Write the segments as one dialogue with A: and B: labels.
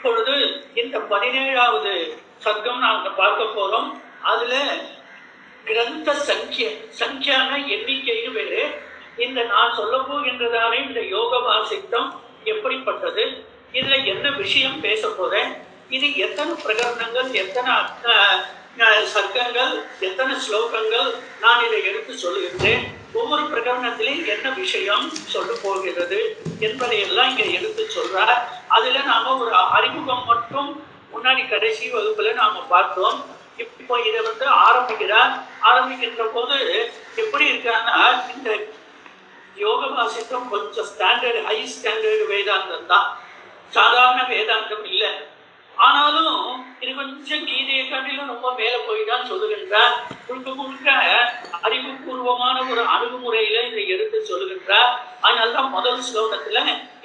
A: இப்பொழுது இந்த 17வது சர்க்கம் நாங்க பார்க்க போறோம். அதுல கிரந்த சங்கியான எண்ணிக்கைன்னு வேறு. இந்த நான் சொல்ல போகின்றதான இந்த யோக வாசித்தம் எப்படிப்பட்டது, இதுல என்ன விஷயம் பேச போறேன், இது எத்தனை பிரகரணங்கள், எத்தனை சர்க்கங்கள், எத்தனை ஸ்லோகங்கள் நான் இதை எடுத்து சொல்லுகின்றேன், ஒவ்வொரு பிரகரணத்திலையும் என்ன விஷயம் சொல்ல போகிறது என்பதையெல்லாம் இங்க எடுத்து சொல்றார். அதுல நாம ஒரு அறிமுகம் மட்டும் முன்னாடி கடைசி வகுப்புல நாம பார்த்தோம். இப்போ இதை ஆரம்பிக்கின்ற போது எப்படி இருக்கான்னா, இந்த யோக வாசித்தம் கொஞ்சம் ஸ்டாண்டர்ட், ஹை ஸ்டாண்டர்டு வேதாந்தம் தான், சாதாரண வேதாந்தம் இல்லை. ஆனாலும் இது கொஞ்சம் கீதையை காட்டிலும் ரொம்ப மேல போய் தான் சொல்லுகின்றார். முழுக்க அறிவுபூர்வமான ஒரு அணுகுமுறையில இதை எடுத்து சொல்லுகின்றார். அதனால்தான் முதல் ஸ்லோகத்துல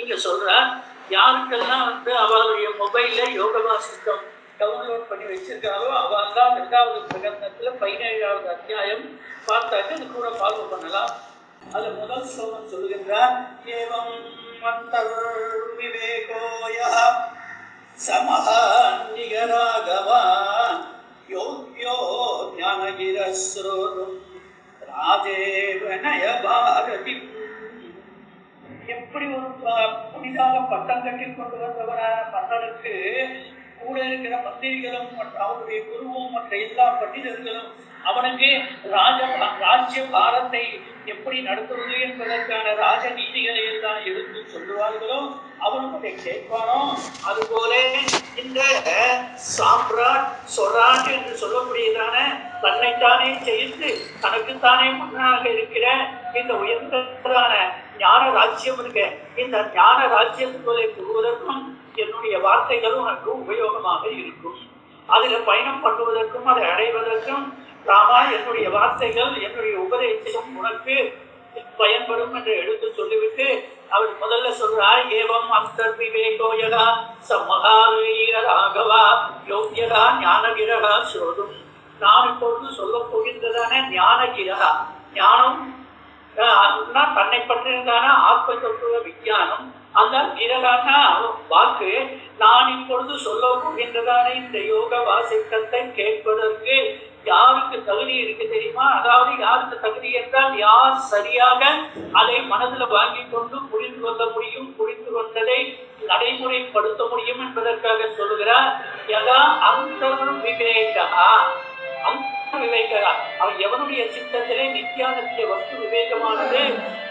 A: இங்க சொல்றார், யாருக்கெல்லாம் அவருடைய மொபைல்ல யோக வாசித்தம் டவுன்லோட் பண்ணி வச்சிருக்காரோ அவள் தான் 2வது பிரகரணத்துல 17வது அத்தியாயம் பார்த்தாக்க அது கூட ஃபாலோ பண்ணலாம். அது முதல் ஸ்லோகம் சொல்லுகின்றார், ஏவம் விவேகோய சமஹாநிகராகவான் யோக்யோ ஞானகிரஸ்ரோதும் ராஜேவனய பாரதி. எப்படி ஒரு புதிதாக பட்டம் கட்டி கொண்டு வந்தவரான மன்னனுக்கு கூட இருக்கிற மந்திரிகளும் அவருடைய குருவும் மற்ற எல்லா பண்டிதர்களும் அவனுக்கு ராஜ்ய பாரத்தை எப்படி நடத்துவது என்பதற்கான ராஜ நீதிகளை எல்லாம் எடுத்து சொல்லுவார்களோ அவனும் அதை கேட்பானோ. அதுபோல இந்த சாம்ராட் சொராட் என்று சொல்லக்கூடியதான தன்னைத்தானே செய்து தனக்குத்தானே முன்னாக இருக்கிற இந்த உயர்ந்ததான ஞான ராஜ்யம் இருக்க, இந்த ஞான ராஜ்யத்துக்குள்ளே புகுவதற்கும் என்னுடைய வார்த்தைகள் உனக்கு உபயோகமாக இருக்கும். அதில் பயணம் பண்ணுவதற்கும் அதை அடைவதற்கும் ராமா என்னுடைய வார்த்தைகள் என்னுடைய உபதேசம் உனக்கு பயன்படும் என்று எடுத்து சொல்லிவிட்டு அவர் முதல்ல சொல்றார், ஏவம் அந்தர் விவேகோயகா சமஹாரகவா யோகியகா ஞானகிரகா ஸ்ரோதும். நான் இப்பொழுது சொல்ல போகின்றதான ஞானகிரகா, ஞானம் தன்னை பற்றியதான ஆத்ம தத்துவ விஞ்ஞானம், அந்த கிரகான வாக்கு நான் இப்பொழுது சொல்ல போகின்றதான இந்த யோக வாசித்தத்தை கேட்பதற்கு யாருக்கு தகுதி இருக்கு தெரியுமா? அதாவது யாருக்கு தகுதி என்றால் யார் சரியாக அதை மனதில் வாங்கி கொண்டு புரிந்து கொள்ள முடியும், புரிந்து கொண்டதை நடைமுறைப்படுத்த முடியும் என்பதற்காக சொல்லுகிறார். யதா அந்தர் விவேகா, விவேகா அவன் எவனுடைய சித்தத்திலே நித்தியானத்திய வஸ்து விவேகமானது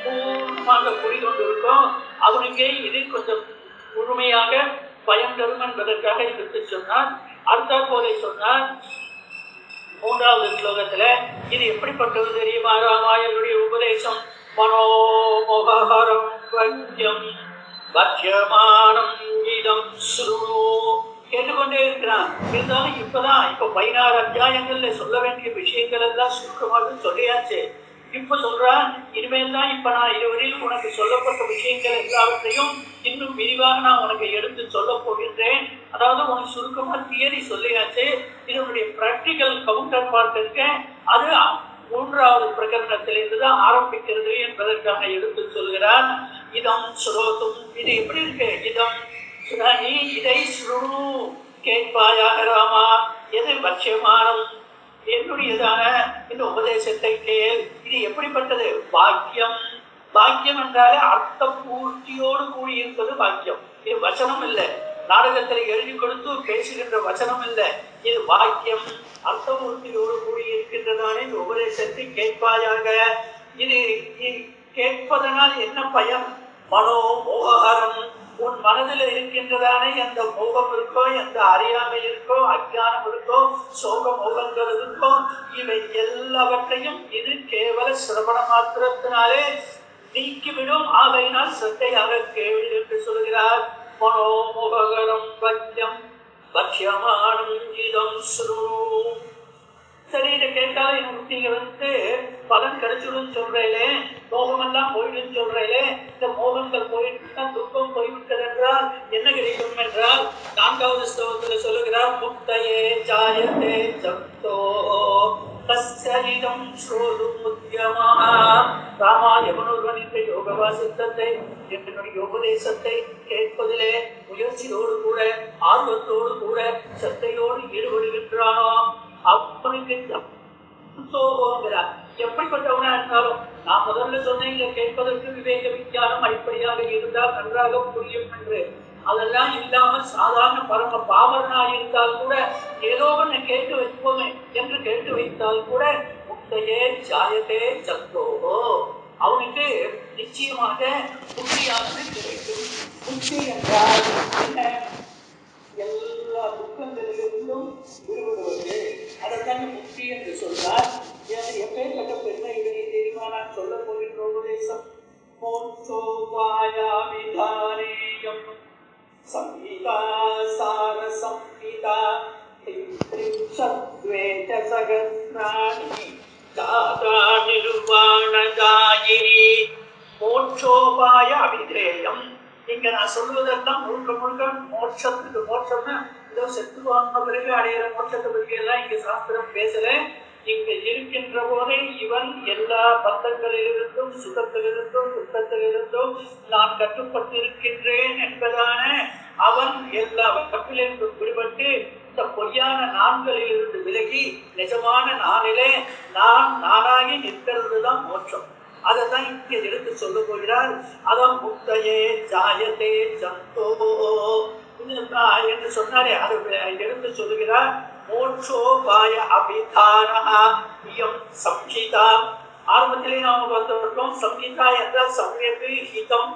A: பூர்ணமாக புரிகொண்டிருக்கும் அவனுக்கே இது கொஞ்சம் முழுமையாக பயன் தரும் என்பதற்காக எடுத்து சொன்னார். அடுத்த போல சொன்னார் 3வது ஸ்லோகத்துல, இது எப்படிப்பட்டது தெரியுமா? ராமாயனுடைய உபதேசம் மனோமோகரம் வஜ்யம் வஜ்யமானம் இதம் ஸ்ருணு கேட்டுக்கொண்டே இருக்கிறான். இருந்தாலும் இப்ப 16 அத்தியாயங்கள்ல சொல்ல வேண்டிய விஷயங்கள் எல்லாம் சுருக்கமாக சொல்லியாச்சு. இப்ப சொல்றான், இனிமேல் தான் இப்ப நான் இதுவரையில் உனக்கு சொல்லப்பட்ட விஷயங்கள் எல்லாவற்றையும் இன்னும் விரிவாக நான் உனக்கு எடுத்து சொல்ல போகின்றேன். அதாவது உனக்கு சுருக்கமா தியரி சொல்லியாச்சு, இதனுடைய பிராக்டிக்கல் கவுண்டர் பார்ட் இருக்க அது 3வது பிரகரணத்திலிருந்து தான் ஆரம்பிக்கிறது என்பதற்காக எடுத்து சொல்கிறார். இதம் ஸ்ரோதும், இது எப்படி இருக்கு? இதம் நீ இதை ஸ்ருணு கேட்பாயாக ராமா, எது பட்சியமானம் என்னுடையதான இந்த உபதேசத்தை கேள். இது எப்படிப்பட்டது? வாக்கியம். வாக்கியம் என்றாலே அர்த்த பூர்த்தியோடு கூடியிருப்பது வாக்கியம். இது வச்சனம் இல்லை, நாடகத்தில் எழுதி கொடுத்து பேசுகின்ற வச்சனம் இல்லை, இது வாக்கியம். அர்த்த பூர்த்தியோடு கூடியிருக்கின்றதான இந்த உபதேசத்தை கேட்பாயாக. இது கேட்பதனால் என்ன பயன்? மனோ மோகரம், உன் மனதில் இருக்கின்றதான எந்த மோகம் இருக்கோ, எந்த அறியாமை இருக்கோ, அஜானம் இருக்கோ, சோக மோகங்கள் இருக்கோ, இவை எல்லாவற்றையும் இது கேவல சிரவண மாத்திரத்தினாலே நீக்கிவிடும். ஆகையினால் சத்தையாக கேள்வி என்று சொல்கிறார். மனோமுகரம் பட்சம் பட்சியமானம் இதம் ஸ்ருணு. சரி, இதை கேட்டாலும் எனக்கு பலன் கிடைச்சிடும் சொல்றேனே, மோகமெல்லாம் போயிடும் சொல்றேனே, இந்த மோகங்கள் போயிட்டு துக்கம் போய்விட்டது என்றால் என்ன கிடைக்கும் என்றால் 4வது ஸ்லோகத்தில் சொல்லுகிறார், முக்தையே சாயத்தே சப்தோ தஸ்ஸரிதம் ஸ்ரோதும் முத்யமா. ராமா, எவனொருவன் இந்த யோக வாசித்தத்தை என்னுடைய உபதேசத்தை கேட்பதிலே முயற்சியோடு கூட ஆர்வத்தோடு கூட சத்தையோடு ஈடுபடுகின்றானோ அவனுக்கு சந்தோஷங்கிறார். எப்படிப்பட்டவனா இருந்தாலும் நான் முதல்ல சொன்னீங்க, கேட்பதற்கு விவேக விஞ்ஞானம் அடிப்படையாக இருந்தால் நன்றாக புரியும் என்று. அதெல்லாம் இல்லாம சாதாரண பரம பாவனாக இருந்தால் கூட ஏதோ ஒன்று கேட்டு வைப்போமே என்று கேட்டு வைத்தால் கூட முக்தையே ஜாயத்தே சந்தோகோ, அவனுக்கு நிச்சயமாக புத்தியானது கிடைக்கும். புத்தி என்றால் என்ன? எல்லா துக்கங்களிலிருந்தும் விடுபடுவது, அதைத்தான் முக்தி என்று சொல்றார். எப்பேற்பட்ட பெருமை இதை தெரியுமா? நான் சொல்ல போகின்ற உபதேசம் மோட்சோபாயாமிதானேயம் சம்ஹிதா சார சம்ஹிதா த்ரிம்சத்வேத சகஸ்ராணி தாதா நிர்வாணதாயினி. மோட்சோபாய அபிதேயம். இங்க நான் சொல்வதெல்லாம் முழுக்க முழுக்க மோட்சத்துக்கு. மோட்சம்னா ஏதோ செத்து போன பிறகு அடையிற மோட்சத்தை பற்றி எல்லாம் இங்க சாஸ்திரம் பேசல. இங்க இருக்கின்ற போதே இவன் எல்லா பந்தங்களிலிருந்தும் சுகத்திலிருந்தும் துக்கத்திலிருந்தும் நான் கட்டுப்பட்டு இருக்கின்றேன் என்பதான அவன் எல்லா கப்பிலிருந்தும் விடுபட்டு இந்த பொய்யான நான்களிலிருந்து விலகி நிஜமான நானிலே நான் நானாகி நிற்கிறதுதான் மோட்சம். அதைதான் இங்க எடுத்து சொல்ல போகிறார். அதான் முக்தையே ஜாயத்தே சந்தோ என்று சொன்னாரே, அதை எடுத்து சொல்லுகிறார். மோட்சோபாய அபிதானஹா இயம் சம்ஹிதா. ஆரம்பத்திலே நாம பார்த்திருக்கோம், சம்ஹிதா என்றால் சம்யக்கு ஹிதம்,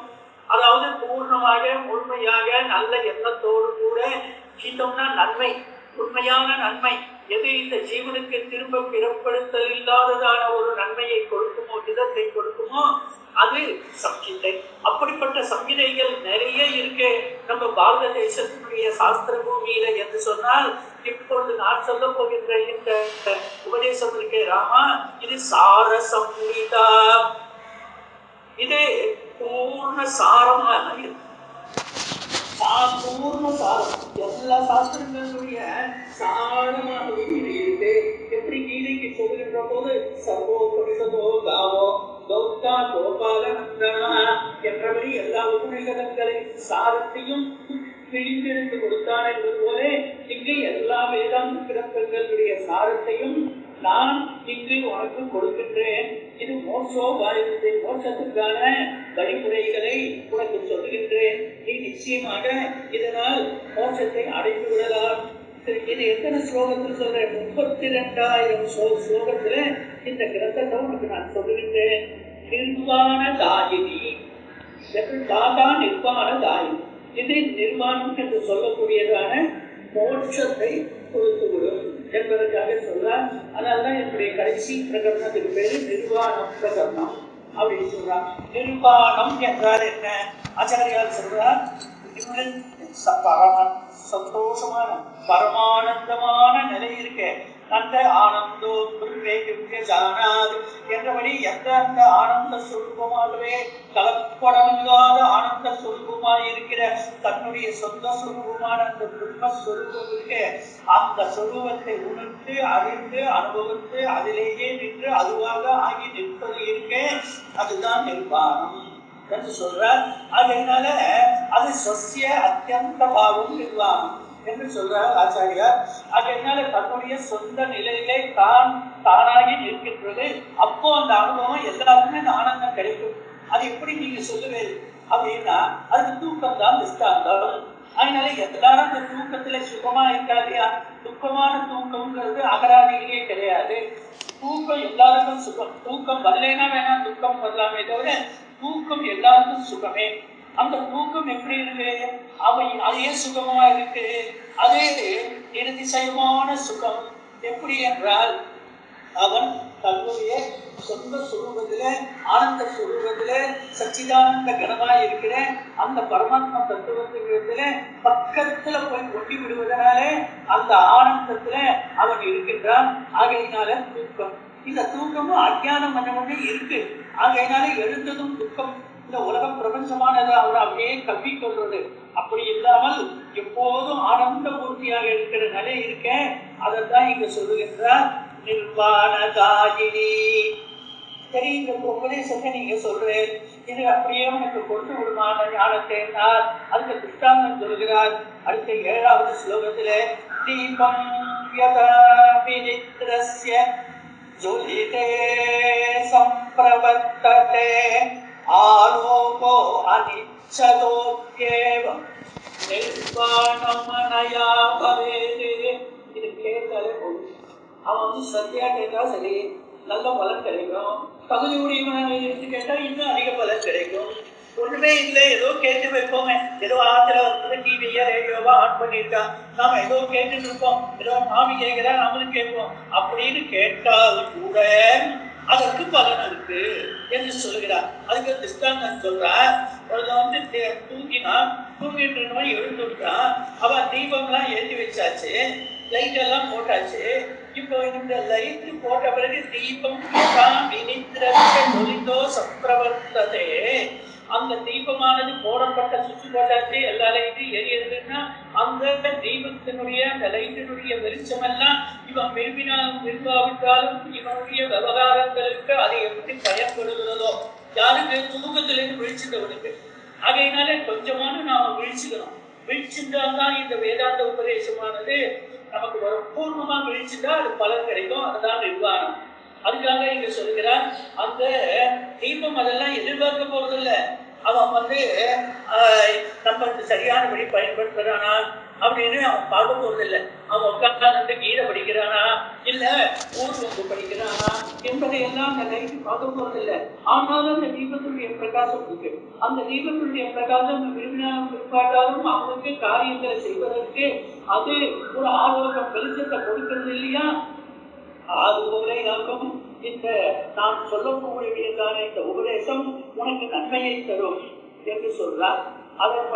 A: அதாவது பூர்ணமாக முழுமையாக நல்ல எண்ணத்தோடு கூட. ஹிதம்னா நன்மை, உண்மையான நன்மை. எது இந்த ஜீவனுக்கு திரும்ப பிறப்படுத்தல் இல்லாததான ஒரு நன்மையை கொடுக்குமோ, விதத்தை கொடுக்குமோ, அது சம்ஹிதை. அப்படிப்பட்ட சம்ஹிதைகள் நிறைய இருக்கு நம்ம பாரத தேசத்தினுடைய சாஸ்திர பூமியில என்று சொன்னால், இப்பொழுது நான் சொல்ல போகின்ற இந்த உபதேசம் இருக்கே ராமா, இது சார சம்ஹிதா. இது பூர்ண சாரமா இருக்கு. பூர்ண சாரம் எல்லா சாஸ்திரங்களுடைய சாரமாக இருக்கு. எப்படி கீதைக்கு சொல்கின்ற போது சர்வோ புரிசதோ காவோ கௌதா கோபால நந்தனா என்றபடி எல்லா உபநிஷதங்களின் சாரத்தையும் பிழிந்தெடுத்து கொடுத்தான் என்பது போல இங்கு எல்லா வேதாந்த கிரந்தங்களுடைய சாரத்தையும் நான் இங்கு உனக்கு கொடுக்கின்றேன். இது மோட்சோபாயத்தை, மோட்சத்துக்கான வழிமுறைகளை உனக்கு சொல்லுகின்றேன். நீ நிச்சயமாக இதனால் மோட்சத்தை அடைந்து விடலாம். இது எத்தனை ஸ்லோகத்தில் சொல்றேன்? 32,000 ஸ்லோகத்துல இந்த கிரந்தத்தை உனக்கு நான் சொல்லுகின்றேன். நிர்வாண தாயினி, தாதா நிர்வாண தாயினி. இது நிர்வாணம் என்று சொல்லக்கூடியதான மோட்சத்தை கொடுத்துவிடும் என்பதற்காக சொல்றார். அதனால்தான் என்னுடைய கடைசி பிரகரணத்துக்கு பேரு நிர்வாண பிரகரணம் அப்படின்னு சொல்றார். நிர்வாணம் என்றால் என்ன? ஆச்சாரியார் சொல்றார், சந்தோஷமான பரமானந்தமான நிலை இருக்க அந்த ஆனந்தோ ஜானாது என்றபடி எந்த அந்த ஆனந்த சுரூபமாகவே கலப்படமில்லாத ஆனந்த சுரூபமாக இருக்கிற தன்னுடைய சொந்த சுரூபமான அந்த பிரம்மஸ்வரூபம் இருக்க, அந்த சுரூபத்தை உணர்ந்து அறிந்து அனுபவித்து அதிலேயே நின்று அதுவாக ஆகி நிற்பது இருக்க, அதுதான் நிர்வாணம் என்று சொல்றார். அதனால அது சொசிய அத்தியந்த பாவம் நிர்வாணம் என்று சொல்றார் ஆச்சாரியார். அதனால தன்னுடைய சொந்த நிலையிலே தானாகி நிற்கின்றது. அப்போ அந்த அனுபவம் எல்லாருக்குமே அந்த ஆனந்தம் கிடைக்கும். அது எப்படி நீங்க சொல்லுவேன் அப்படின்னா, அதுக்கு தூக்கம் தான் திஷ்டாந்தம். அதனால எல்லாரும் அந்த தூக்கத்துல சுகமா இருக்காதியா? துக்கமான தூக்கம்ங்கிறது அகராதியிலேயே கிடையாது. தூக்கம் எல்லாருக்கும் சுகம். தூக்கம் வரலைன்னா வேணா துக்கம் வரலாமே தவிர தூக்கம் எல்லாருக்கும் சுகமே. அந்த தூக்கம் எப்படி இருக்கு? அதையே சுகமா இருக்கு. அதே நிர்திசயமான சுகம். எப்படி என்றால், அவன் தன்னுடைய சொந்த சுரூபத்துல ஆனந்த சுரூபத்துல சச்சிதானந்த கனமாய் இருக்கிற அந்த பரமாத்மா தத்துவத்துல பக்கத்துல போய் ஒட்டி விடுவதனாலே அந்த ஆனந்தத்துல அவன் இருக்கின்றான். ஆகையினால தூக்கம். இந்த தூக்கமும் அஜ்ஞானம் பண்ண இருக்கு. ஆகையினால எழுந்ததும் துக்கம். இந்த உலகம் பிரபஞ்சமானது அவர் அப்படியே கவ்வி கொள்வது. அப்படி இல்லாமல் எப்போதும் ஆனந்த பூர்த்தியாக இருக்கிற நிலை இருக்க, அதைத்தான் இங்க சொல்லுகின்றார் நிர்வாணதாயினி. சரி, இந்த உபதேசத்தை நீங்க சொல்றேன், இது அப்படியே உனக்கு கொடுத்து விடுமான ஞானத்தை என்றார். அதுக்கு திருஷ்டாந்தம் சொல்கிறார். அடுத்த 7வது ஸ்லோகத்திலே தீபம் யதா வினித்ரஸ்ய ஜுலிதே சம்பிரவர்த்ததே ஆலோகோ அனிச்சதோப்யேவம் நிர்வாணமனயா பவேதே. இது கேட்டாலே போதும். அவன் சரியா கேட்டா சரி, நல்ல பலன் கிடைக்கும். தகுதி உடையவனாக இருந்து கேட்டா இன்னும் அதிக பலன் கிடைக்கும். ஒண்ணுமே இல்லை, ஏதோ கேட்டு வைப்போமே, ஏதோ ஆத்துல வந்து டிவியா ரேடியோவா ஆன் பண்ணிருக்கான், நாம ஏதோ கேட்டுட்டு இருப்போம், ஏதோ மாமி கேட்கிறா நம்மளும் கேட்போம். அப்படின்னு கேட்டால் கூட அதற்கு பலன் இருக்கு என்று சொல்லுகிறார். அதுக்கு திருஷ்டாந்தம் சொல்றார். வந்து தூங்கிட்டு இருந்தவன் எழுந்துட்டான். அவன் தீபம்லாம் ஏற்றி வச்சாச்சு, லைட் எல்லாம் போட்டாச்சு. இப்போ இந்த லைட் போட்ட பிறகு தீபம் சம்பிரவர்த்ததே, அந்த தீபமானது போடப்பட்ட சுவிட்ச் போட்டாச்சு, எல்லா லைட்டும் எரியறதுன்னா அந்த தீபத்தினுடைய அந்த லைட்டினுடைய வெளிச்சம் எல்லாம் இவன் விரும்பாவிட்டாலும் இவனுடைய விவகாரங்களுக்கு அது எப்படி பயன்படுகிறதோ, யாருக்கு தூக்கத்திலிருந்து விழிச்சுட்டவனுக்கு. ஆகையினாலே கொஞ்சமான நாம விழிச்சுக்கணும். விழிச்சுட்டால்தான் இந்த வேதாந்த உபதேசமானது நமக்கு வரும். பூர்வமா விழிச்சுட்டா அது பலன் கிடைக்கும். அதுதான் நிர்வாணம். அதுக்காக இங்க சொல்லுகிறார், அந்த தீபம் அதெல்லாம் எதிர்பார்க்க போறது இல்லை. அவன் வந்து நம்ம சரியானபடி பயன்படுத்துறானா அப்படின்னு அவன் பார்க்க போறது இல்லை. அவன் உட்கார்ந்து கீதை படிக்கிறானா இல்ல ஊர்வம்பு படிக்கிறானா என்பதை எல்லாம் அந்த லைட்டு பார்க்க போறது இல்லை. ஆனாலும் அந்த தீபத்துடைய பிரகாசம் இருக்கு. அந்த தீபத்துடைய பிரகாசம் விரும்பினாலும் விரும்பாட்டாலும் அவனுக்கு காரியங்களை செய்வதற்கு அது ஒரு ஆரோக்கியம் வெளிச்சத்தை கொடுக்கிறது இல்லையா? அதுபோல யாருக்கும் இந்த நான் சொல்லக்கூடியதான இந்த உபதேசம் உனக்கு நன்மையை தரும் என்று சொல்றார். அதற்கு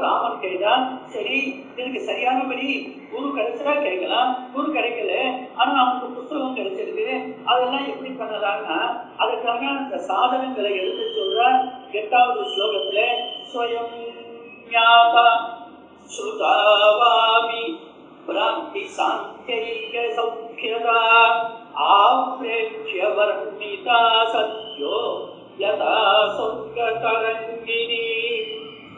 A: ராமன் கேட்டான், சரி எனக்கு சரியானபடி குரு கிடைச்சா கேட்கலாம், குரு கிடைக்கல, ஆனா அவனுக்கு புத்தகம் கிடைச்சிருக்கு, அதெல்லாம் எப்படி பண்ணலாம்னா அதுக்காக அந்த சாதனங்களை எடுத்து சொல்றார். 8வது ஸ்லோகத்துல ஸ்வயம் ஞாபா சுதாவாமி பிராந்தி சாந்தியைக சௌக்கியதா ஆப்ரேக்ஷ்ய வர்ணிதா சத்யோ யதா சொர்க்கதரங்கினி.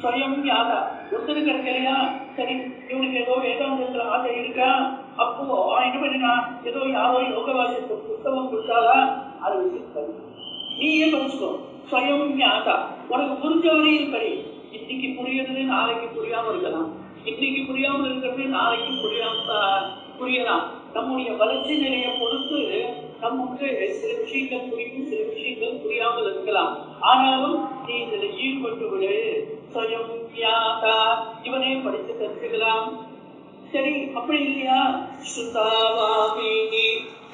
A: ஸ்வயம் ஞாதா ஒருத்தருக்கு கிடைக்கலையா, சரி இவனுக்கு ஏதோ வேதாந்தத்துல ஆசை இருக்கா, அப்போ என்ன பண்ணினா ஏதோ யாரோ யோகவாசியத்தை புத்தகம் கொடுத்தாலா அதை வச்சு நீயே படிச்சுக்கோ. ஸ்வயம் ஞாதா உனக்கு புரிஞ்சவரையும் படி. இன்னைக்கு புரியுறது நாளைக்கு புரியாம இருக்கலாம், இன்னைக்கு புரியாமல் இருக்கிறது நாளைக்கு புரியலாம். நம்முடைய வளர்ச்சி நிலையை பொறுத்து நமக்கு சில விஷயங்கள் புரியும், சில விஷயங்கள் புரியாமல் இருக்கலாம். ஆனாலும் நீ இதுல ஈடுபட்டு விடு. ஸ்வயம் ஞாதா இவனே படித்து தெரிஞ்சுக்கலாம். சரி அப்படி இல்லையா, சுதாவாமி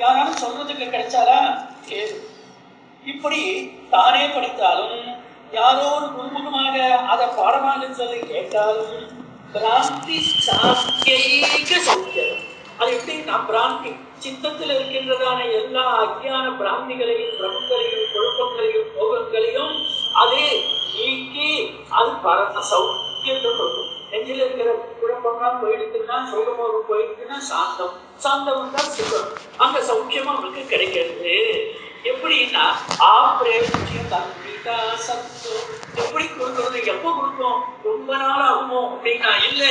A: யாராலும் சொல்றதுக்கு கிடைச்சாலா கேது. இப்படி தானே படித்தாலும் யாரோ ஒரு குருமுகமாக அதை பாடமாக சொல்லி கேட்டாலும் பிராந்தி சாத்தியைக சௌக்கியம். அது எப்படி நான் பிராந்தி சித்தத்தில் இருக்கின்றதான எல்லா அஜ்ஞான பிராந்திகளையும் பிரமங்களையும் குழப்பங்களையும் போகங்களையும் அது நீக்கி அது பரம சௌக்கியத்தை கொடுக்கும். நெஞ்சில் இருக்கிற குழப்பம்லாம் போயிடுச்சுன்னா, சௌகமாக போயிடுச்சுன்னா சாந்தம், சாந்தம் தான் சுகம், அந்த சௌக்கியம் அவனுக்கு கிடைக்கிறது. எப்படின்னா எப்படி கொடுக்கறது, எப்போ கொடுக்கும், ரொம்ப நாள் ஆகுமோ அப்படின்னா இல்ல,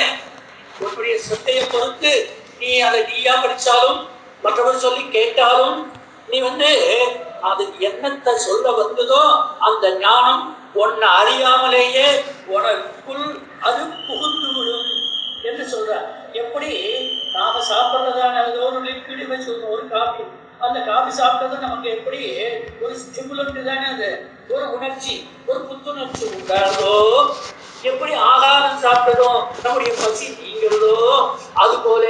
A: உன்னுடைய சித்தையை பொறுத்து நீ அதை நீயா படிச்சாலும் மற்றவர் சொல்லி கேட்டாலும் நீ வந்து அது என்னத்தை சொல்ல வந்ததோ அந்த ஞானம் உன்னை அறியாமலேயே உனக்குள் அது புகுந்து விடும் என்று சொல்ற. எப்படி நாம சாப்பிட்றதான ஒரு லிக்விட் வச்சு ஒரு காபி, அந்த காபி சாப்பிட்டது நமக்கு எப்படி ஒரு ஸ்டிமுலண்ட் தானே, அது ஒரு உணர்ச்சி, ஒரு புத்துணர்ச்சி உண்டாதோ, எப்படி ஆகாரம் சாப்பிட்டதும் நம்முடைய பசி நீங்கிறதோ, அது போல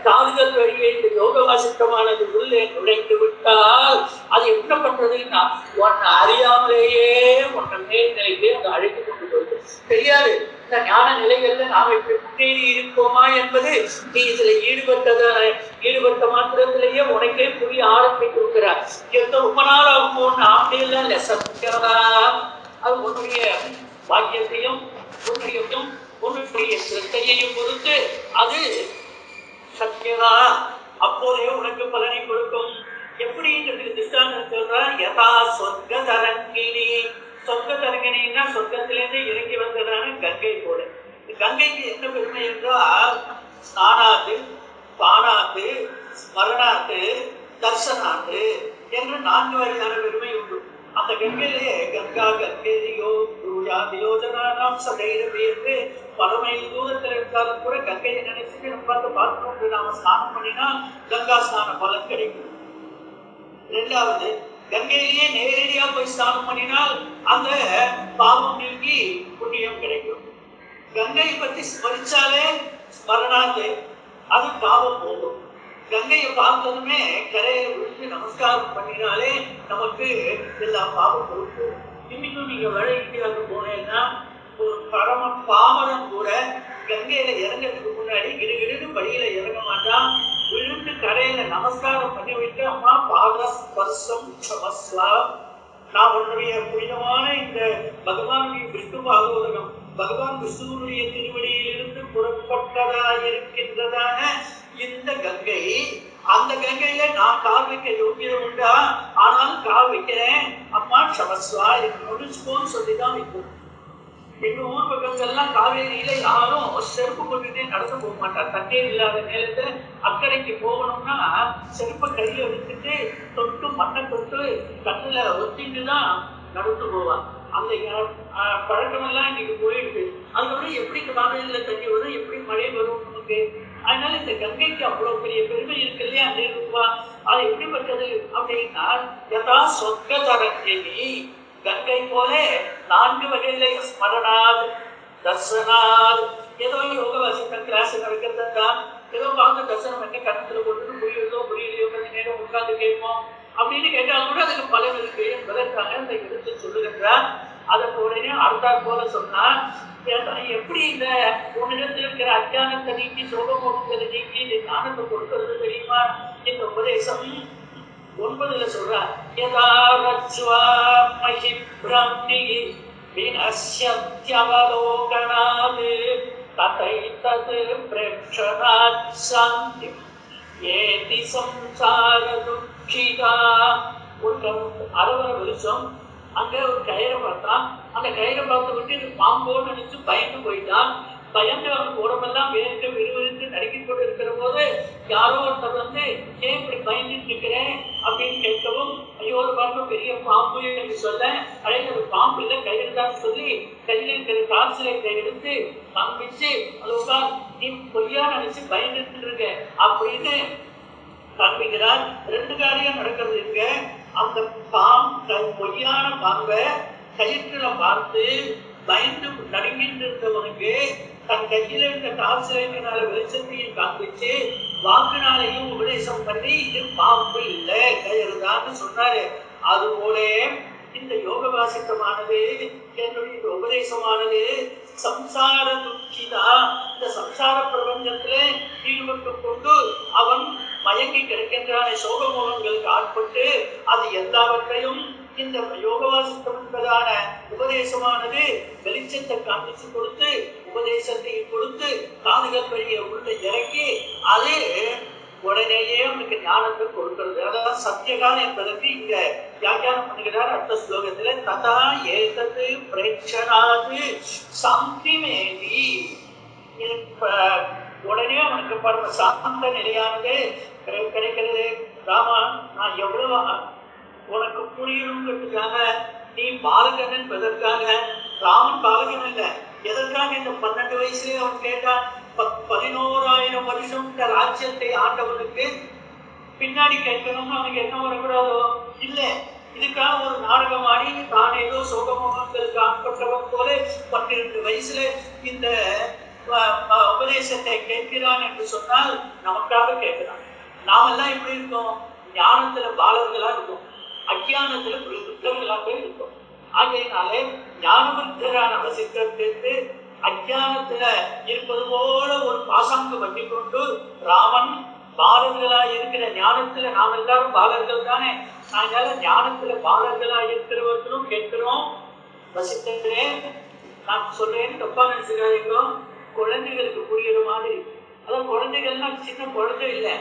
A: காதுகள் வழியே இந்த யோக வாசித்தமானது உள்ளே நுழைந்து விட்டால் அது என்ன பண்றதுன்னா உன்னை அறியாமலேயே உன்னை மேல்நிலையிலே அது அழைத்து கொண்டு போகுது. தெரியாது இந்த ஞான நிலைகள்ல நாம இப்படி முன்னேறி இருப்போமா என்பது நீ இதுல ஈடுபட்ட மாத்திரத்திலேயே உனக்கே புரிய ஆரம்பித்து இருக்கிறார். எந்த ரொம்ப நாள் ஆகும்னு அப்படியெல்லாம் இல்லை, சத்தியதா அது உன்னுடைய பாக்கியத்தையும் உன்னுடைய சிரத்தையையும் பொறுத்து அது சத்தியதா அப்போதே உனக்கு பலனை கொடுக்கும். எப்படிங்கிறதுக்கு திருஷ்டாந்தம் சொல்றார். யதா சொர்க்க தரங்கினி சொர்க்க தரங்கினா சொர்க்கத்திலிருந்து இறங்கி வந்ததான கங்கை போல. கங்கைக்கு என்ன பெருமை என்றால் ஸ்நானாத்து, பானாத்து, ஸ்மரணாத்து, தர்சனாத்து என்று 4 வகையான பெருமை உண்டு. அந்த கங்கையிலே கங்கா கங்கேரியோ யோஜனானாம் சதைரவி என்று பல மைல் தூரத்தில் இருந்தாலும் கூட கங்கையை நினைச்சுட்டு நம்ம பார்க்கணும். நாம ஸ்நானம் பண்ணினா கங்கா ஸ்நான பலன் கிடைக்கும். 2வது, கங்கையிலேயே நேரடியா போய் ஸ்நானம் பண்ணினால் அந்த பாவம் நீங்கி புண்ணியம் கிடைக்கும். கங்கையை பத்தி ஸ்மரிச்சாலே ஸ்மரணாத்து, அது பாவம் போகும். கங்கையை பார்த்ததுமே கரையில விழுந்து நமஸ்காரம் பண்ணினாலே நமக்கு எல்லா பாவம் கொடுக்கும். இன்னைக்கும் நீங்க வட இந்தியாவுக்கு போனேன்னா ஒரு பரம பாமரம் கூட கங்கையில இறங்கிறதுக்கு முன்னாடி கிடுகிடுன்னு படியில இறங்க மாட்டான். விழுந்து கரையில நமஸ்காரம் பண்ணி விட்டு அம்மா பாதம் ஸ்பர்சம் சமஸ்வா, நான் உன்னுடைய புனிதமான இந்த பகவானுடைய விஷ்ணு பாகவதகம் பகவான் விஷ்ணுடைய திருவடியிலிருந்து புறப்பட்டதா இருக்கின்றதான இந்த கங்கை, அந்த கங்கையில நான் கால் வைக்க யோகியம் உண்டா? ஆனால் கால் வைக்கிறேன் அம்மா சமஸ்வா முடிச்சுக்கோன்னு சொல்லிதான் வைக்கணும். எங்க ஊர் பக்கங்கள்லாம் காவேரியில யாரும் செருப்பு கொண்டுட்டே நடந்து போக மாட்டார். தண்ணீர் இல்லாத நேரத்துல அக்கறைக்கு போகணும்னா செருப்பை கையில எடுத்துட்டு தொட்டு மண்ணை தொட்டு கண்ணுல ஒத்திட்டுதான் நடந்து போவான். அந்த பழக்கம் எல்லாம் இன்னைக்கு போயிடுது. அதுக்கப்புறம் எப்படி காவேரியில தண்ணி வரும், எப்படி மழை வரும் நமக்கு? அதனால இந்த கங்கைக்கு அவ்வளவு பெரிய பெருமை இருக்கு இல்லையா? ரூபா அது எப்படிப்பட்டது அப்படின்னா, யதா சொர்க்க தரங்கினி, கங்கை போல 4 வகையில ஸ்மரணாத், தர்சனாத், ஏதோ யோக வாசித்த கிளாஸ் நடக்கிறதுதான், ஏதோ பார்த்து தர்சனம் என்ன கணத்துல போட்டு புரியலையோ கொஞ்ச நேரம் உட்கார்ந்து கேட்போம் அப்படின்னு கேட்டாலும் கூட அதுக்கு பலன் இருக்கு என்பதற்காக அந்த எடுத்து சொல்லுகின்றார். அதை உடனே அடுத்தாற் போல சொன்னா, எப்படி இந்த உன்னிடத்தில் இருக்கிற அஜானத்தை நீக்கி சோகமோகத்தை நீக்கி இந்த ஞானத்தை கொடுக்கிறது தெரியுமா? இந்த உபதேசம் 9ல சொல்றார். அரவர வெளிச்சம் அங்க ஒரு கயிறை பார்த்தான். அந்த கயிறை பார்த்து விட்டு இது பாம்போன்னு நினைச்சு பயந்து போயிட்டான். பயந்து அவனுக்கு உடம்பெல்லாம் வேர்க்க விறுவிறுத்து நடுக்கிக் கொண்டு இருக்கிற போது யாரோ ஒருத்தர் வந்து ஏன் இப்படி பயந்துட்டு இருக்கிறேன் அப்படின்னு கேட்கவும், ஐயோ ஒரு பாம்பு பெரிய பாம்பு என்று சொல்ல, அழைக்கிறது பாம்பு இல்லை கயிறு தான் சொல்லி கையில் இருக்கிற கால்சிலை எடுத்து காண்பிச்சு அதுவா நீ பொய்யா நினைச்சு பயந்துட்டு இருக்க அப்படின்னு காண்பிக்கிறார். 2 காரியம் நடக்கிறது இருக்கு. அந்த பொய்யான பாம்பை கயிற்றுல பார்த்து பயந்து நடுங்கிட்டு இருந்தவனுக்கு தன் கையில இருந்த கால்சிலையினால வெளிச்சத்தையும் காண்பிச்சு வாக்குனாலையும் உபதேசம் பண்ணி இது பாம்பு இல்லை கயிறுதான்னு சொன்னாரு. அதுபோல இந்த யோக வாசித்தமானது, என்னுடைய இந்த உபதேசமானது சம்சார துக்கிதா, இந்த சம்சார பிரபஞ்சத்துல ஈடுபட்டு கொண்டு அவன் மயங்கி கிடக்கின்றான சோகமோகங்களுக்கு ஆட்பட்டு அது எல்லாவற்றையும் இந்த யோக வாசித்தம் என்பதான உபதேசமானது வெளிச்சத்தை காண்பிச்சு கொடுத்து உபதேசத்தையும் கொடுத்து காதுகள் வழியை உள்ள இறக்கி அது உடனேயே அவனுக்கு ஞானத்தை கொடுக்கிறது. அதான் சத்தியகாலம் என்பதற்கு இங்க வியாக்கியானம் பண்ணுகிறார் அடுத்த ஸ்லோகத்துல. ததா ஏதது பிரேட்சனாது சாந்திமேதி, உடனே அவனுக்கு பரம சாந்த நிலையானது கிடைக்கிறது. ராமா, நான் எவ்வளவு உனக்கு புரியணுங்கிறதுக்காக நீ பாலகன் என்பதற்காக, ராமன் பாலகன் இல்ல, எதற்காக இந்த 12 வயசுலயே அவன் கேட்டான். 11,000 வருஷம் இந்த ராஜ்யத்தை ஆண்டவனுக்கு பின்னாடி கேட்கணும்னு அவனுக்கு என்ன வரக்கூடாதோ இல்ல, இதுக்காக ஒரு நாடகம் ஆடி தான் ஏதோ சோகமோகங்களுக்கு ஆட்பட்டவன் போல 12 வயசுல இந்த உபதேசத்தை கேட்கிறான் என்று சொன்னால் நமக்காக கேட்கிறான். நாமெல்லாம் எப்படி இருக்கோம்? ஞானத்துல பாலர்களா இருக்கும், அஜானத்துல புத்தர்களாக இருக்கும். ஆகையினாலே ஞானபுத்தரான வசித்திற்கு அஜானத்துல இருப்பது போல ஒரு பாசாங்கு வட்டி கொண்டு ராமன் பாலர்களா இருக்கிற ஞானத்துல நாம் எல்லாரும் பாலர்கள் தானே. அதனால ஞானத்துல பாலர்களா இருக்கிறவர்களும் கேட்கிறோம். வசித்தே நான் சொல்றேன்னு தப்பா நினைச்சுக்காதீங்களோ, குழந்தைகளுக்கு புரியுற மாதிரி. அதான் குழந்தைகள்னா சின்ன குழந்தை இல்லை,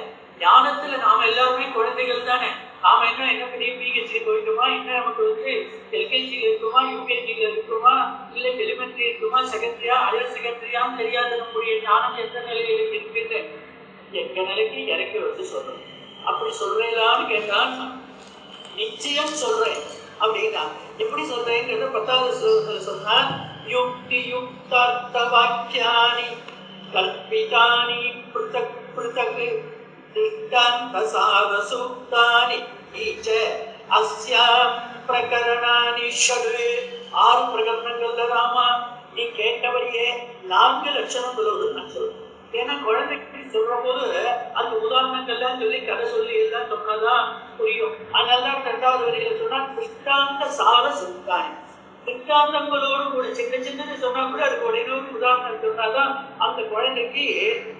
A: ஞானத்துல நாம எல்லாருமே குழந்தைகள் தானே. நாம என்ன பெரிய பிஹெச்டி போயிட்டோமா, என்ன நமக்கு வந்து எல்கேஜியில் இருக்குமா, யூகேஜியில் இருக்குமா, இல்லை எலிமெண்ட்ரி இருக்குமா, செகண்டரியா, ஹையர் செகண்டரியான்னு தெரியாத நம்முடைய ஞானம் எந்த நிலையில் இருக்குன்னு எங்க நிலைக்கு இறக்கி வந்து சொல்லணும். அப்படி சொல்றேலான்னு கேட்டால் நிச்சயம் சொல்றேன் அப்படின்னா எப்படி சொல்றேங்கிறத 10வது ஸ்லோகத்தில் சொன்னார். யுக்தி யுக்தார்த்த வாக்கியானி கல்பிதானி பிருதக் பிருதக் திருஷ்டாந்த சார சூக்தானி ஈச்ச அஸ்யாம் பிரகரணானி ஷடு. 6 பிரகரணங்கள்ல ராமா நீ கேட்டபடியே 4 லட்சணங்களோடு நான் சொல்றேன். ஏன்னா குழந்தைக்கு சொல்ற போது அந்த உதாரணங்கள்லாம் சொல்லி கதை சொல்லி எல்லாம் சொன்னாதான் புரியும். அதனால்தான் 2வது வரியில சொன்னா திருஷ்டாந்த சார சூக்தானி. திருஷ்டாந்தங்களோடு கூட சின்னது சொன்னா கூட அதுக்கு உடனே உதாரணம் சொன்னாதான் அந்த குழந்தைக்கு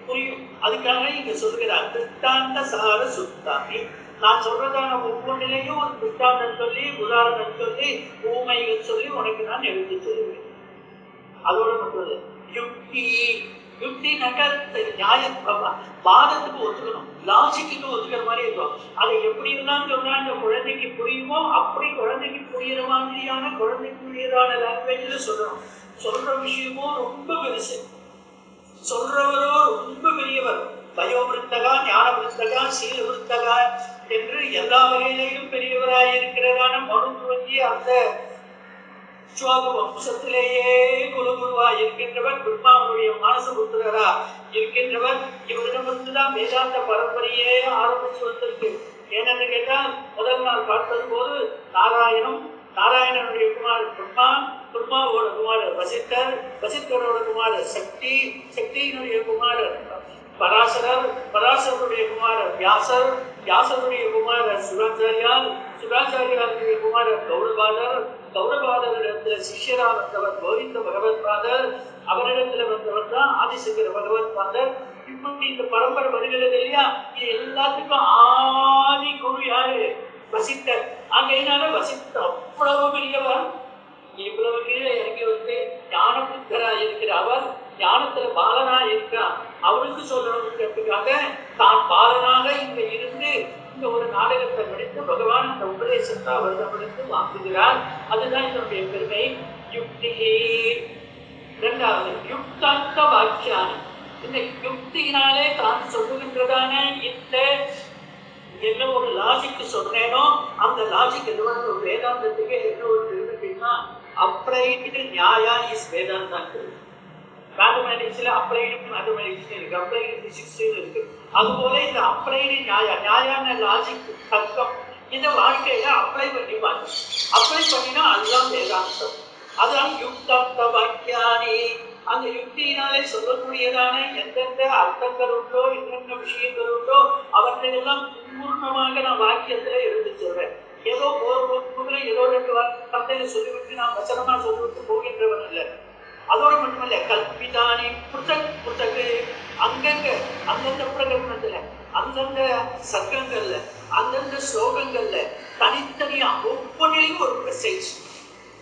A: புரியும். அதுக்காக இங்க சொல்கிறார் திருஷ்டாந்த சார சூக்தானி. நான் சொல்றதான ஒவ்வொன்றிலையும் ஒரு திருஷ்டாந்தம் சொல்லி உதாரணம் சொல்லி ஊமைகள் சொல்லி உனக்கு நான் எடுத்து சொல்லுவேன். அதோட மட்டும் யுக்தி யுக்தினாக்கா நியாயம் வாதத்துக்கு ஒத்துக்கணும், லாஜிக்கு ஒத்துக்கிற மாதிரி இருக்கும். அதை எப்படி எல்லாம் சொன்னா இந்த குழந்தைக்கு புரியுமோ அப்படி குழந்தைக்கு புரியுற மாதிரியான குழந்தைக்குரியதான லாங்குவேஜ்ல சொல்லணும். சொல்ற விஷயமோ ரொம்ப பெருசு, சொல்றவரோ ரொம்ப பெரியவர். வயோவிருத்தகா, ஞான விருத்தகா, சீல விருத்தகா என்று எல்லா வகையிலையும் பெரியவராய் இருக்கிறதான மனுத்துவங்கி அந்த வம்சத்திலேயே குலகுருவா இருக்கின்றவர், பிரம்மாவுடைய மானசபுத்திரரா இருக்கின்றவர். இவரிடமிருந்துதான் வேதாந்த பரம்பரையே ஆரம்பிச்சு வந்திருக்கு. ஏனென்று கேட்டால் முதல் நாள் பார்த்தது போது நாராயணனுடைய குமாரர் பிரம்மா, பிரம்மாவோட குமாரர் வசித்தர், வசித்தரோட குமாரர் சக்தி, சக்தியினுடைய குமாரர் பராசரர், பராசருடைய குமாரர் வியாசர், வியாசருடைய குமாரர் சுராச்சாரியார், சுராச்சாரியாருடைய குமாரர் கௌரபாதர், கௌரபாதரிடத்துல சிஷ்யரா வந்தவர் கோவிந்த பகவத் பாதர், அவரிடத்துல வந்தவர் தான் ஆதிசங்கர பகவத் பாதர். இப்படி இந்த பரம்பரை வருகிறது இல்லையா, இது எல்லாத்துக்கும் ஆதி குரு யாரு? வசித்தர். ஆகையினால வசித்தர் அவ்வளவு பெரியவர். இவ்வளவு கீழே இறங்கி வந்து ஞான புத்தரா இருக்கிற அவர் ஞானத்துல பாலனா இருக்கிறார். அவருக்கு சொல்லணுங்கிறதுக்காக தான் பாலனாக இங்க இருந்து இந்த ஒரு நாடகத்தை நடித்து பகவான் அந்த உபதேசத்தை அவரிடமிருந்து வாங்குகிறார். அதுதான் இதனுடைய பெருமை. யுக்தி. 2வது யுக்தார்த்த வாக்கியானி. இந்த யுக்தியினாலே தான் சொல்லுகின்றதான இந்த என்ன ஒரு லாஜிக்கு சொன்னேனோ அந்த லாஜிக் எது வந்து ஒரு வேதாந்தத்துக்கு என்ன ஒரு பெருமைன்னா அப்ளைடு நியாயா இஸ் வேதாந்தா. மேத்தமேட்டிக்ஸ்ல அப்ளைடு மேத்தமேட்டிக்ஸ் இருக்கு, அப்ளைடு பிசிக்ஸ் இருக்கு. அதுபோல இந்த அப்ளைடு நியாயான லாஜிக் தர்க்கம் இந்த வாழ்க்கையில அப்ளை பண்ணிப்பாங்க. அப்ளை பண்ணினா அதுதான் வேதாந்தம். அதுதான் யுக்தார்த்த வாக்கியானி. அந்த யுக்தியினாலே சொல்லக்கூடியதான எந்தெந்த அர்த்தங்கள் உண்டோ, என்னென்ன விஷயங்கள் உண்டோ அவற்றையெல்லாம் பூர்ணமாக நான் வாக்கியத்துல எடுத்து சொல்றேன். ஏதோ போற ஏதோ 2 வார்த்தையில சொல்லிவிட்டு நான் வசனமா சொல்லிவிட்டு போகின்றவன் இல்லை. அதோடு மட்டுமல்ல கல்பிதானி புத்தக் புத்தகு. அங்கங்க அந்தந்த பிரகடனத்துல அந்தந்த சர்க்கங்கள்ல அந்தந்த ஸ்லோகங்கள்ல தனித்தனியா ஒவ்வொன்றிலையும் ஒரு மெசேஜ்.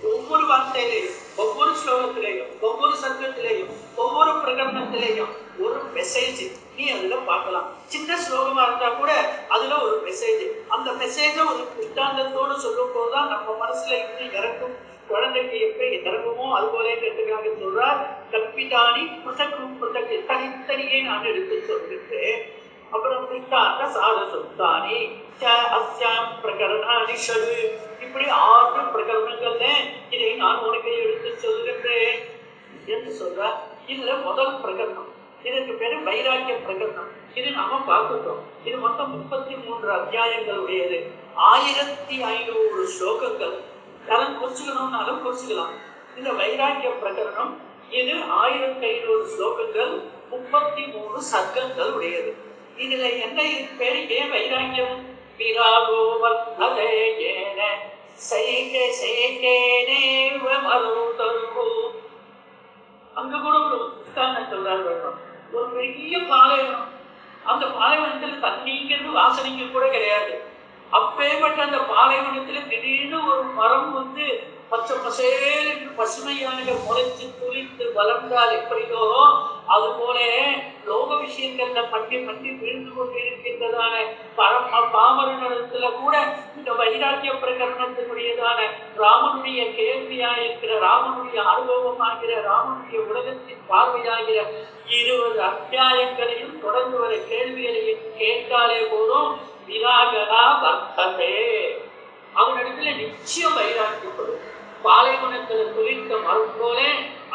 A: ஒவ்வொரு வார்த்தையிலையும், ஒவ்வொரு ஸ்லோகத்திலையும், ஒவ்வொரு சர்க்கத்திலையும், ஒவ்வொரு பிரகடனத்திலையும் ஒரு மெசேஜ் நீ அதுல பார்க்கலாம். சின்ன ஸ்லோகமா இருந்தா கூட அதுல ஒரு மெசேஜ். அந்த மெசேஜ ஒரு புத்தாந்தத்தோடு சொல்லும் போதுதான் நம்ம மனசுல இன்னும் இறக்கும். குழந்தைக்கு எப்படி இறங்குமோ அது போல கேட்டுக்காக சொல்றார். கல்பிதானி புத்தகம் புத்தக தனித்தனியே நான் எடுத்து சொல்லிட்டு அப்புறம் திருஷ்டாந்த சார சுத்தானி அஸ்யாம் பிரகரணானி ஷடு. இப்படி 6 பிரகரணங்கள்ல இதை நான் உனக்கு எடுத்து சொல்லுகின்றேன் என்று சொல்றார். இதுல முதல் பிரகரணம், இதற்கு பேரு வைராக்கிய பிரகரணம். இது நாம பார்த்துட்டோம். இது மொத்தம் 33 அத்தியாயங்கள் உடையது, 1500 ஸ்லோகங்கள். யாரும் குறிச்சுக்கணும்னாலும் குறிச்சுக்கலாம். இந்த வைராக்கிய பிரகரணம் இது 1500 ஸ்லோகங்கள், 33 சர்க்கங்கள் உடையது. இதுல என்ன பேரு? ஏன் வைராக்கியம்? விராகோ வர்த்ததே ஏன சைகே சைகேனேவ மருதர்கோ. அங்க கூட ஒரு புத்தகம் சொல்றாரு. ஒரு பெரிய பாலைவனம், அந்த பாலைவனத்துல தண்ணிங்கிறது வாசனைக்கு கூட கிடையாது. அப்பேற்பட்ட அந்த பாலைவனத்துல திடீர்னு ஒரு மரம் வந்து பச்சை பசேல் என்று பசுமையாக முளைச்சு துளித்து வளர்ந்தால் எப்படியோ அது போல லோக விஷயங்கள் விஷயங்கள்ல மண்டி மண்டி விழுந்து கொண்டிருக்கின்றதான பரம பாமரத்துல கூட இந்த வைராக்கிய பிரகரணத்தினுடையதான ராமனுடைய கேள்வியா இருக்கிற, ராமனுடைய அனுபவமாகிற, ராமனுடைய உலகத்தின் பார்வையாகிற 20 அத்தியாயங்களையும் தொடர்ந்து வர கேள்விகளையும் கேட்டாலே போதும் விராகா வர்த்ததே, அவனிடத்துல நிச்சயம் வைராக்கியப்படும். பாலைவனத்துல துளிர்த்த மரம் போல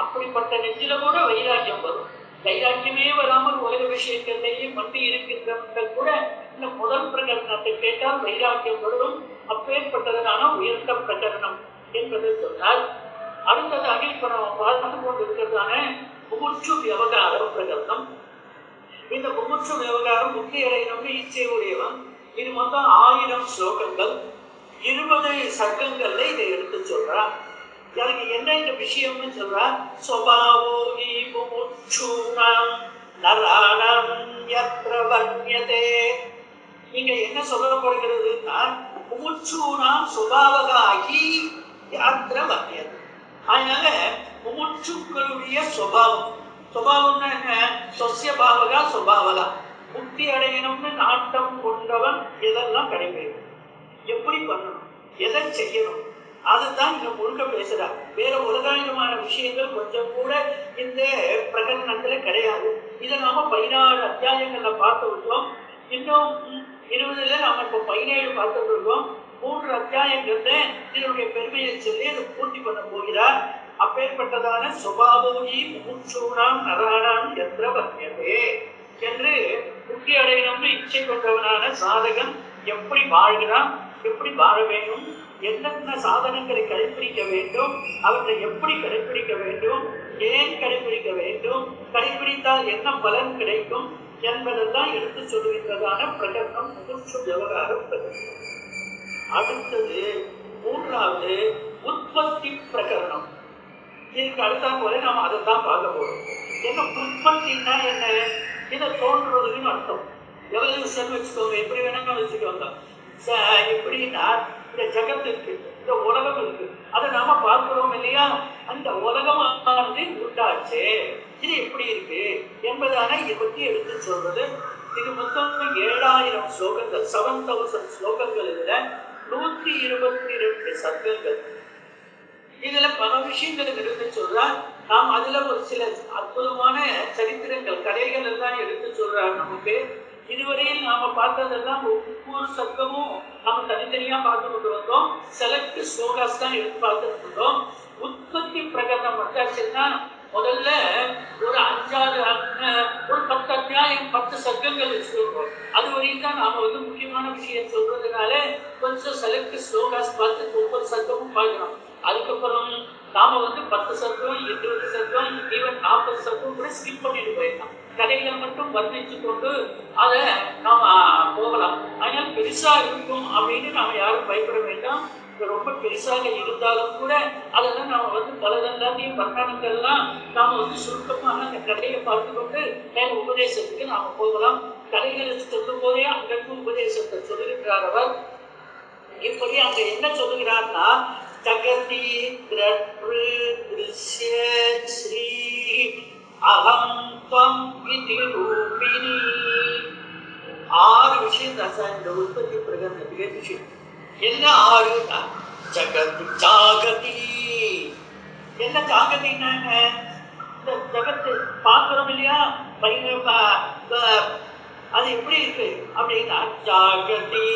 A: அப்படிப்பட்ட நெஞ்சில கூட வைராக்கியம் வரும். வைராக்கியமே வராமல் உலக விஷயங்கள்லேயே மண்டி இருக்கின்றவர்கள் கூட இந்த முதல் பிரகரணத்தை கேட்டால் வைராக்கியம் வரும். அப்பேற்பட்டதனான உயர்ந்த பிரகரணம் என்பதை சொன்னால், அடுத்ததாக இப்ப நம்ம பார்த்து கொண்டு இருக்கிறதான முமுட்சு விவகார பிரகரணம். இந்த முமுட்சு விவகாரம் முக்கிய அடையணும்னு இச்சை உடையவன். இது மொத்தம் 1000 ஸ்லோகங்கள், 20 சர்க்கங்கள்ல இதை எடுத்து சொல்றான். எனக்கு என்ன இந்த விஷயம்னு சொல்றா, ஸ்வபாவோகி முமுட்சூனாம் நராணாம் யத்ர வர்ண்யதே. இங்க என்ன சொல்லப்படுகிறதுன்னா, முமுட்சூனாம் சுபாவகாகி யத்ர வர்ண்யதே. அதனால முமுட்சுக்களுடைய சுபாவம், சுபாவம்னா என்ன, சொஸ்ய பாவகா சுபாவகா, முக்தி அடையணும்னு நாட்டம் கொண்டவன் எதெல்லாம் கடைபிடிக்கும், எப்படி பண்ணணும், எதை செய்யணும், அதுதான் இங்க முழுக்க பேசுறார். வேற உலகாயுதமான விஷயங்கள் கொஞ்சம் கூட இந்த பிரகடனத்துல கிடையாது. இதை நாம 16 அத்தியாயங்கள்ல பார்த்து விட்டோம். இன்னும் 20ல நாம இப்ப 17 பார்த்துட்டு இருக்கோம். 3 அத்தியாயங்கள்ல இதனுடைய பெருமையை சொல்லி அதை பூர்த்தி பண்ண போகிறார். அப்பேற்பட்டதான சுபாவோகி முமுட்சூனாம் நராணாம் யத்ர வர்ண்யதே என்று முக்தி அடையணும்னு இச்சை கொண்டவனான சாதகன் எப்படி வாழ்கிறான், எப்படி வாழ வேண்டும், என்னென்ன சாதனங்களை கடைபிடிக்க வேண்டும், அவற்றை எப்படி கடைபிடிக்க வேண்டும், ஏன் கடைபிடிக்க வேண்டும், கடைபிடித்தால் என்ன பலன் கிடைக்கும் என்பதெல்லாம் எடுத்து சொல்லுகின்றதான பிரகடனம் முமுட்சு விவகார பிரகடனம். அடுத்தது 3வது உற்பத்தி பிரகரணம். இதுக்கு அடுத்த போல நாம் அதை தான் பார்க்க போறோம். என்ன உற்பத்தின்னா என்ன, இதை தோன்றுறதுன்னு அர்த்தம். எவல்யூஷன் வச்சுக்கோங்க, எப்படி வேணாலும் வச்சுக்கோங்க. எப்படின்னா இந்த ஜகத்து இருக்கு, இந்த உலகம் இருக்கு, அதை நாம பார்க்கிறோம் இல்லையா, அந்த உலகமானது உண்டாச்சு, இது எப்படி இருக்கு என்பதான இதை பற்றி எடுத்து சொல்றது. இது மொத்தம் 7000 ஸ்லோகங்கள், 7000 ஸ்லோகங்கள். இதுல 122 சர்க்கங்கள். இதுல பல விஷயங்கள் எடுத்து சொல்றா. நாம் அதுல ஒரு சில அற்புதமான சரித்திரங்கள், கதைகள் எல்லாம் எடுத்து சொல்றார் நமக்கு. இதுவரையில் நாம பார்த்ததெல்லாம் ஒவ்வொரு சர்க்கமும் நாம தனித்தனியா பார்த்து கொண்டு வந்தோம். செலக்ட் ஸ்லோகாஸ் தான் எடுத்து பார்த்துட்டு இருந்தோம். உற்பத்தி பிரகடனம் வந்தாச்சுன்னா முதல்ல ஒரு 10 அத்தியாயம் 10 சர்க்கங்கள் வச்சுருக்கோம். அது வரையும் தான் நாம முக்கியமான விஷயம் சொல்றதுனால கொஞ்சம் செலக்ட் ஸ்லோகாஸ் பார்த்து ஒவ்வொரு சர்க்கமும் பார்க்கிறோம். அதுக்கப்புறம் நாம 10 சர்க்கம், 20 சர்க்கம், ஈவன் 40 சர்க்கம் கூட ஸ்கிப் பண்ணிட்டு போயிடலாம். கதைகளை மட்டும் வர்ணிச்சு கொண்டு அதை நாம போகலாம். அதனால பெருசா இருக்கும் அப்படின்னு நாம யாரும் பயப்பட வேண்டாம். ரொம்ப பெருசாக இருந்தாலும் கூட அதெல்லாம் நாம பலதெல்லாத்தையும் வர்ணனங்கள்லாம் நாம சுருக்கமாக அந்த கதையை பார்த்து கொண்டு மேல உபதேசத்துக்கு நாம போகலாம். கதைகளை சொல்லும் போதே அங்கங்கு உபதேசத்தை சொல்லுகின்றார் அவர். இப்படி அங்க என்ன சொல்லுகிறார்னா, ஜகதி திருஷ்ய ஸ்ரீ அகம் த்வம் இதி ரூபிணி. 6 விஷயம் தான் சார் இந்த உற்பத்தி பிரகடனத்துக்கு விஷயம். என்ன 6? ஜகதி ஜாகதி. என்ன ஜாகதின்னா இந்த ஜகத்து பார்க்கிறோம் இல்லையா, அது எப்படி இருக்கு அப்படின்னா ஜாகதி.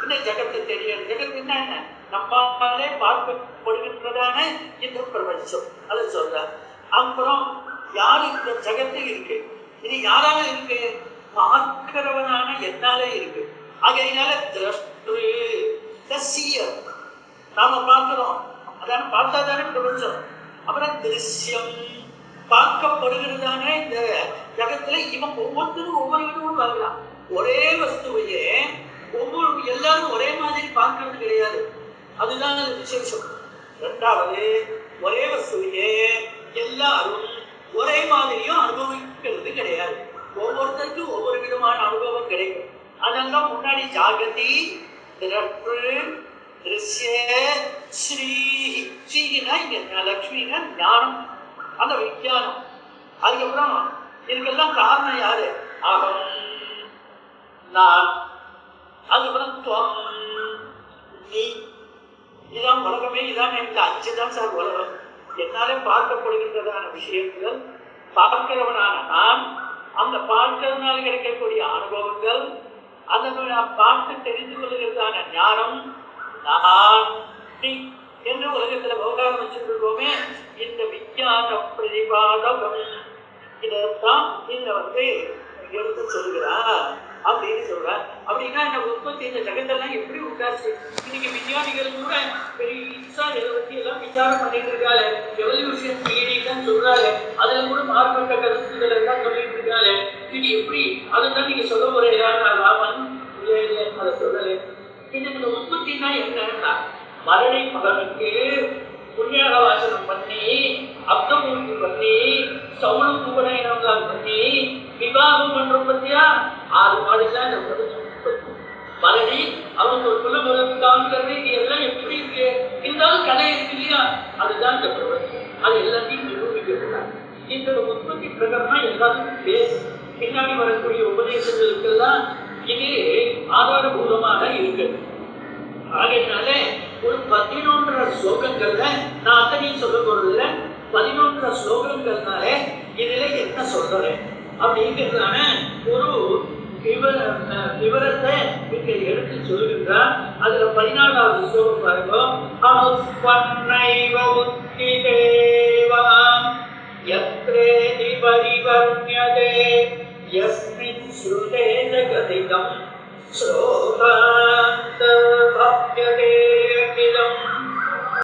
A: இந்த ஜகத்து தெரியும். ஜகத்துன்னா என்ன, நம்மாலே பார்க்கப்படுகின்றதான இந்த பிரபஞ்சம், அதை சொல்ற. அப்புறம் யாரு இந்த ஜகத்து இருக்கு, இது யாரால இருக்கு, பார்க்கிறவனான என்னாலே இருக்கு. ஆகையினால நாம பார்க்கிறோம், அதான பார்த்தா தானே பிரபஞ்சம். அப்புறம் திருஷ்யம், பார்க்கப்படுகிறதான இந்த ஜகத்துல இவன் ஒவ்வொருத்தரும் ஒவ்வொரு விதமும் பார்க்கலாம். ஒரே வஸ்துவையே எல்லாரும் ஒரே மாதிரி பார்க்கறது கிடையாது, அதுதான் விசேஷம். 2வது, ஒரே வஸ்துவையே எல்லாரும் ஒரே மாதிரியும் அனுபவிக்கிறது கிடையாது. ஒவ்வொருத்தருக்கும் ஒவ்வொரு விதமான அனுபவம் கிடைக்கும். அதெல்லாம் முன்னாடி ஜாகதி, திரப்பு, திருஷ்ய, ஸ்ரீ. ஸ்ரீனா இங்க லக்ஷ்மினா ஞானம், அந்த விஞ்ஞானம். அதுக்கப்புறம் இதுக்கெல்லாம் காரணம் யாரு? அகம், நான். அதுக்கப்புறம் துவம், நீ. இதுதான் உலகமே. இதான் இந்த 5 தான் சார் உலகம். என்னாலே பார்க்கப்படுகின்றதான விஷயங்கள், பார்க்கிறவனான நான், அந்த பார்க்கிறதுனால கிடைக்கக்கூடிய அனுபவங்கள், அதை நான் பார்த்து தெரிந்து கொள்கிறதான ஞானம், நான், நீ என்று உலகத்துல விவகாரம் வச்சிருக்கோமே. இந்த விஞ்ஞான பிரதிபாதகம் இதைத்தான் இதுல எடுத்து சொல்கிறார் அப்படின்னு சொல்றார். அப்படின்னா இந்த உற்பத்தி, இந்த ஜகத்தெல்லாம் எப்படி உண்டாச்சு? இன்னைக்கு விஞ்ஞானிகள் கூட பெருசா இதை பத்தி எல்லாம் விசாரம் பண்ணிட்டு இருக்காரு. எவல்யூஷன் தியரி தான் சொல்றாரு. அதுல கூட மாறுபட்ட கருத்துக்கள் எல்லாம் சொல்லிட்டு இருக்காரு. இது எப்படி அதுதான் நீங்க சொல்ல போறீங்களா? ராமன் இல்லை, அதை சொல்லலை. இந்த உற்பத்தினா என்னன்னா, மரணி மகனுக்கு புண்ணியாக வாசனம் பண்ணி, அப்தமூர்த்தி பண்ணி, சவுளம் பூவனையனம்லாம் பண்ணி விவாகம் பண்றோம் பத்தியா? அது மாதிரிதான் இந்த உற்பத்தி. மரணி அவங்க ஒரு குல காமிக்கிறது. இது எல்லாம் எப்படி இருக்கு? இருந்தாலும் கலை இருக்கு இல்லையா? அதுதான் இந்த பிரபஞ்சம். அது எல்லாத்தையும் நிரூபிக்கிறாங்க. இந்த உற்பத்தி பிரகடனம் எல்லாத்துக்கும் பேசு. பின்னாடி வரக்கூடிய உபதேசங்களுக்கெல்லாம் இது ஆதாரபூர்வமாக இருக்கு. ஆகையினால ஒரு 11 ஸ்லோகங்கள்ல நான் அத்தனையும் சொல்ல போறதில்ல. 11 ஸ்லோகங்கள்னால இதுல என்ன சொல்றேன் அப்படிங்கிறதான ஒரு விவரத்தை இங்க எடுத்து சொல்லுகின்றார். அதுல 14வது ஸ்லோகம் பாருங்க. அனுஸ்வன்னைவ உத்தி தேவாம் யத்ரேதி பரிவர்ண்யதே யஸ்மின் ஸ்ருதே ஜகதிகம் ஸ்ரோதாந்த பப்யதே அகிலம்